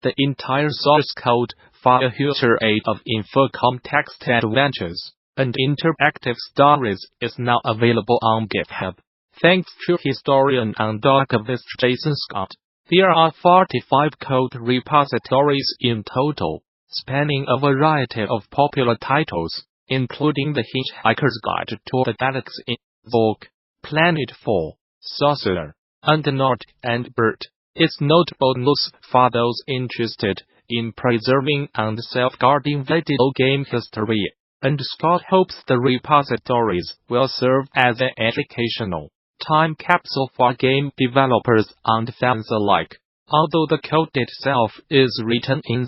The entire source code file history of Infocom text adventures and interactive stories is now available on GitHub. Thanks to historian and archivist Jason Scott, there are 45 code repositories in total, spanning a variety of popular titles, including The Hitchhiker's Guide to the Galaxy, Zork Planetfall Sorcerer, and Nord and Bert. It's notable news for those interested in preserving and safeguarding video game history, and Scott hopes the repositories will serve as an educational time capsule for game developers and fans alike. Although the code itself is written in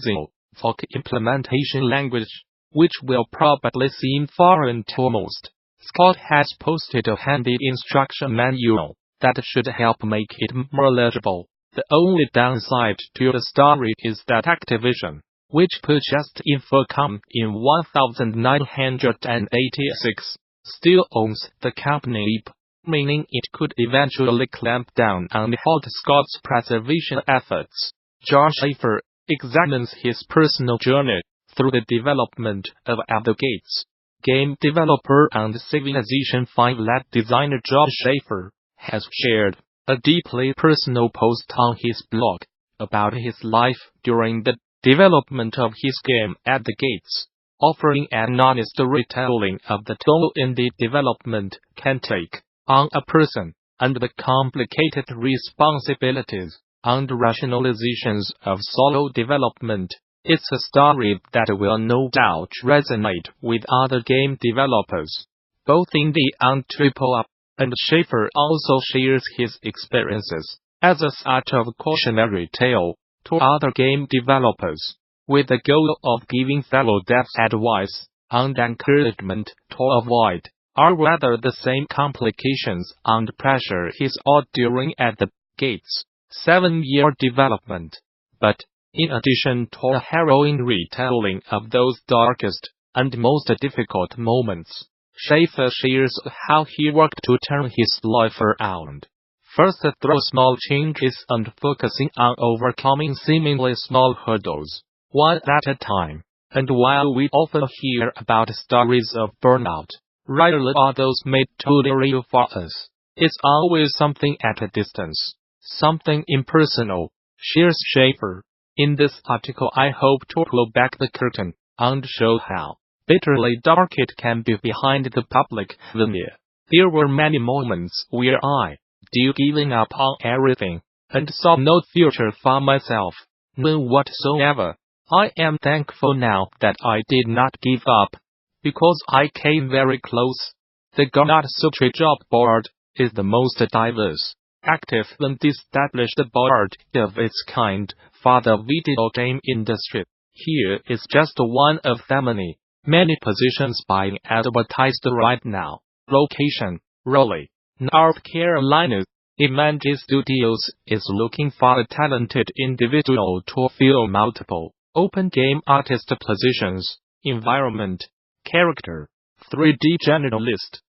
Zork implementation language, which will probably seem foreign to most, Scott has posted a handy instruction manual that should help make it more legible. The only downside to the story is that Activision, which purchased Infocom in 1986, still owns the company, meaning it could eventually clamp down and halt Scott's preservation efforts. Jon Shafer examines his personal journey through the development of At the Gates. Game developer and Civilization 5 lead designer Jon Shafer has shared a deeply personal post on his blog about his life during the development of his game At the Gates, offering an honest retelling of the toll indie development can take on a person, and the complicated responsibilities and rationalizations of solo development. It's a story that will no doubt resonate with other game developers, both indie and AAA, and Shafer also shares his experiences as a sort of cautionary tale to other game developers, with the goal of giving fellow devs advice and encouragement to avoid or rather the same complications and pressure he saw during At the Gates' 7-year development. But, in addition to a harrowing retelling of those darkest and most difficult moments, Shafer shares how he worked to turn his life around. First through small changes and focusing on overcoming seemingly small hurdles, one at a time. And while we often hear about stories of burnout, rarely are those made totally real for us. It's always something at a distance, something impersonal, shares Shafer. In this article I hope to pull back the curtain and show how bitterly dark it can be behind the public veneer. There were many moments where I did giving up on everything, and saw no future for myself, none whatsoever. I am thankful now that I did not give up, because I came very close. The Gamasutra Job board is the most diverse, active and established board of its kind for the video game industry. Here is just one of the many positions being advertised right now. Location: Raleigh, North Carolina. Imangi Studios is looking for a talented individual to fill multiple open game artist positions. Environment: Character, 3D generalist.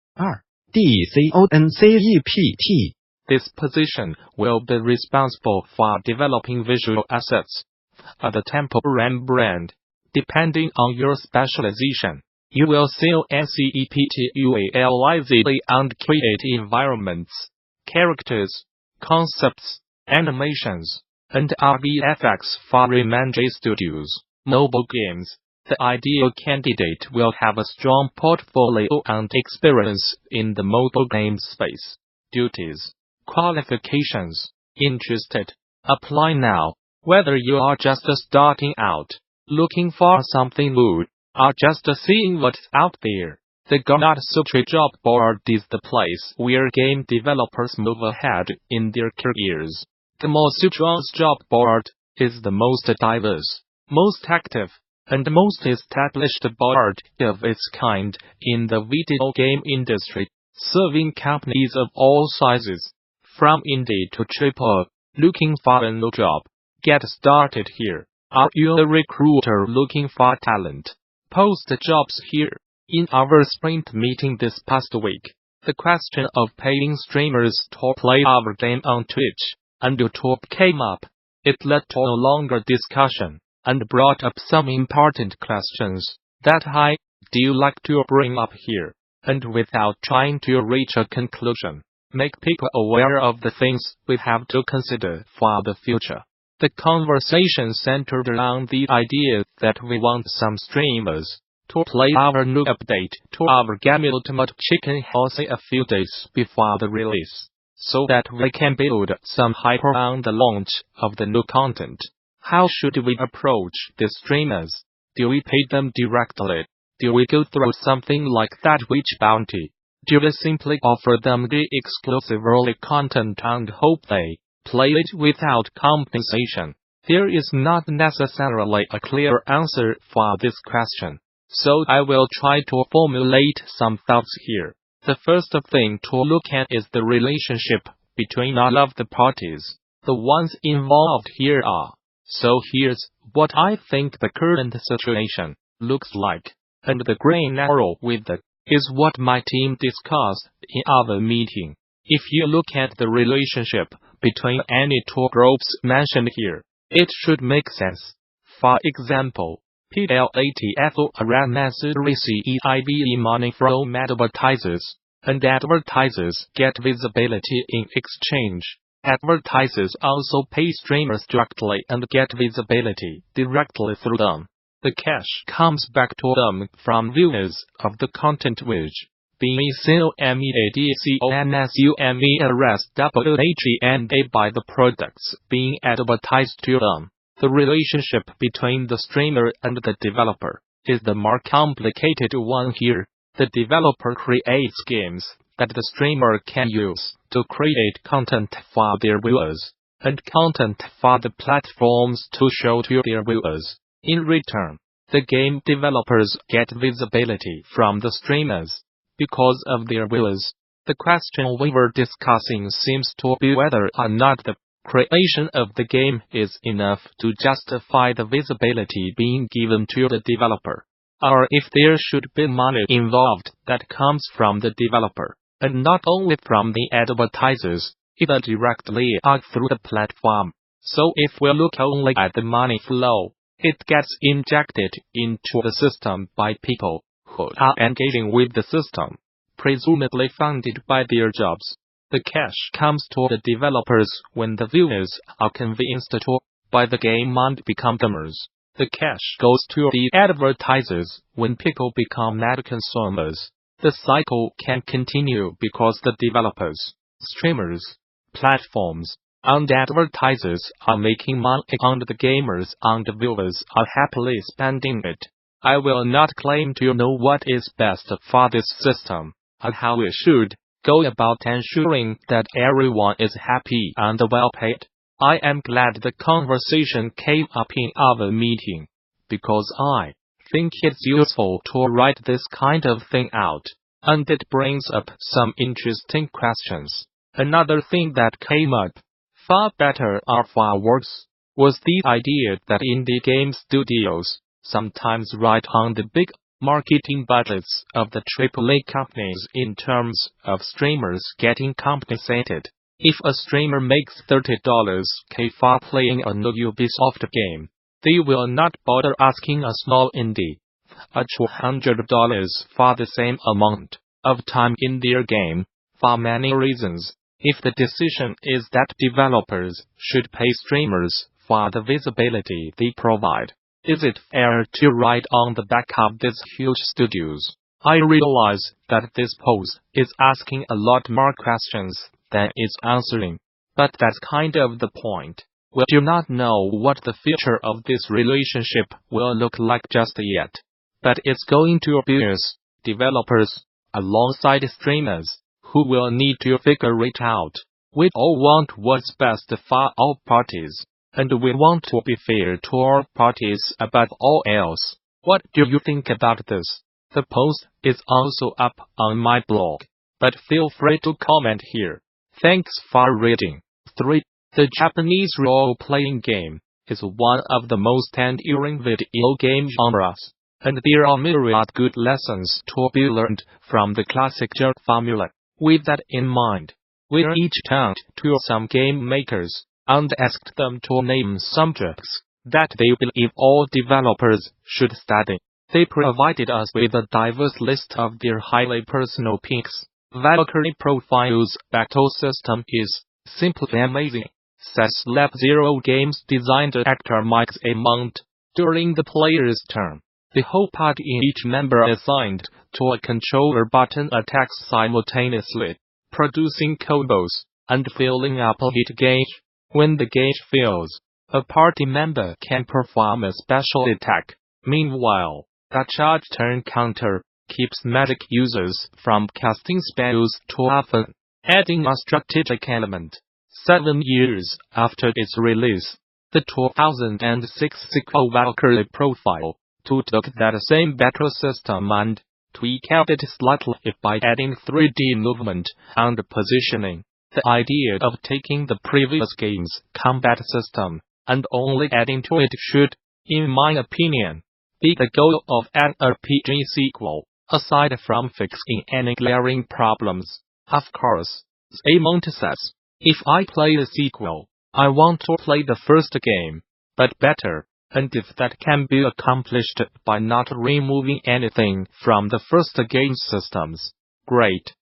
DCONCEPT. This position will be responsible for developing visual assets for the temporary brand. Depending on your specialization, you will sell conceptualize and create environments, characters, concepts, animations, and RVFX for Imangi Studios mobile games. The ideal candidate will have a strong portfolio and experience in the mobile game space. Duties: Qualifications: Interested? Apply now. Whether you are just starting out, looking for something new, or just seeing what's out there, the Gamasutra Job board is the place where game developers move ahead in their careers. Gamasutra's job board is the most diverse, most active, and most established board of its kind in the video game industry, serving companies of all sizes, from indie to AAA. Looking for a new job? Get started here. Are you a recruiter looking for talent? Post jobs here. In our sprint meeting this past week, the question of paying streamers to play our game on Twitch and YouTube came up. It led to a longer discussion, and brought up some important questions that I do like to bring up here, and without trying to reach a conclusion, make people aware of the things we have to consider for the future. The conversation centered around the idea that we want some streamers to play our new update to our game Ultimate Chicken Healthy a few days before the release, so that we can build some hype around the launch of the new content. How should we approach the streamers? Do we pay them directly? Do we go through something like that Witch Bounty? Do we simply offer them the exclusive early content and hope they play it without compensation? There is not necessarily a clear answer for this question, so I will try to formulate some thoughts here. The first thing to look at is the relationship between all of the parties. The ones involved here are. So here's what I think the current situation looks like. And the green arrow with the is what my team discussed in our meeting. If you look at the relationship between any two groups mentioned here, it should make sense. For example, PLATFO Aramasud receive money from advertisers, and advertisers get visibility in exchange. Advertisers also pay streamers directly and get visibility directly through them. The cash comes back to them from viewers of the content which, being COMEADCONSUMERSWHENA by the products being advertised to them. The relationship between the streamer and the developer is the more complicated one here. The developer creates games that the streamer can use to create content for their viewers, and content for the platforms to show to their viewers. In return, the game developers get visibility from the streamers because of their viewers. The question we were discussing seems to be whether or not the creation of the game is enough to justify the visibility being given to the developer, or if there should be money involved that comes from the developer, and not only from the advertisers, either directly or through the platform. So if we look only at the money flow, it gets injected into the system by people who are engaging with the system, presumably funded by their jobs. The cash comes to the developers when the viewers are convinced to buy the game and become customers. The cash goes to the advertisers when people become ad consumers. The cycle can continue because the developers, streamers, platforms, and advertisers are making money and the gamers and viewers are happily spending it. I will not claim to know what is best for this system, or how we should go about ensuring that everyone is happy and well paid. I am glad the conversation came up in our meeting, because I think it's useful to write this kind of thing out, and it brings up some interesting questions. Another thing that came up, far better or far worse, was the idea that indie game studios sometimes ride on the big marketing budgets of the AAA companies in terms of streamers getting compensated. If a streamer makes $30K for playing a new Ubisoft game, they will not bother asking a small indie $200 for the same amount of time in their game, for many reasons. If the decision is that developers should pay streamers for the visibility they provide, is it fair to ride on the back of these huge studios? I realize that this pose is asking a lot more questions than it's answering, but that's kind of the point. We do not know what the future of this relationship will look like just yet, but it's going to be us, developers, alongside streamers, who will need to figure it out. We all want what's best for all parties, and we want to be fair to all parties above all else. What do you think about this? The post is also up on my blog, but feel free to comment here. Thanks for reading. 3. The Japanese role-playing game is one of the most enduring video game genres, and there are myriad good lessons to be learned from the classic genre formula. With that in mind, we each turned to some game makers and asked them to name subjects that they believe all developers should study. They provided us with a diverse list of their highly personal picks. Valkyrie Profile's battle system is simply amazing, says Lab Zero Games designer actor Mike Zaimont. During the player's turn, the whole party and each member assigned to a controller button attacks simultaneously, producing combos and filling up a hit gauge. When the gauge fills, a party member can perform a special attack. Meanwhile, a charge turn counter keeps magic users from casting spells too often, adding a strategic element. 7 years after its release, the 2006 sequel Valkyrie Profile took that same battle system and tweaked it slightly by adding 3D movement and positioning. The idea of taking the previous game's combat system and only adding to it should, in my opinion, be the goal of an RPG sequel, aside from fixing any glaring problems. Of course, Zaimont says, if I play the sequel, I want to play the first game, but better, and if that can be accomplished by not removing anything from the first game systems, great.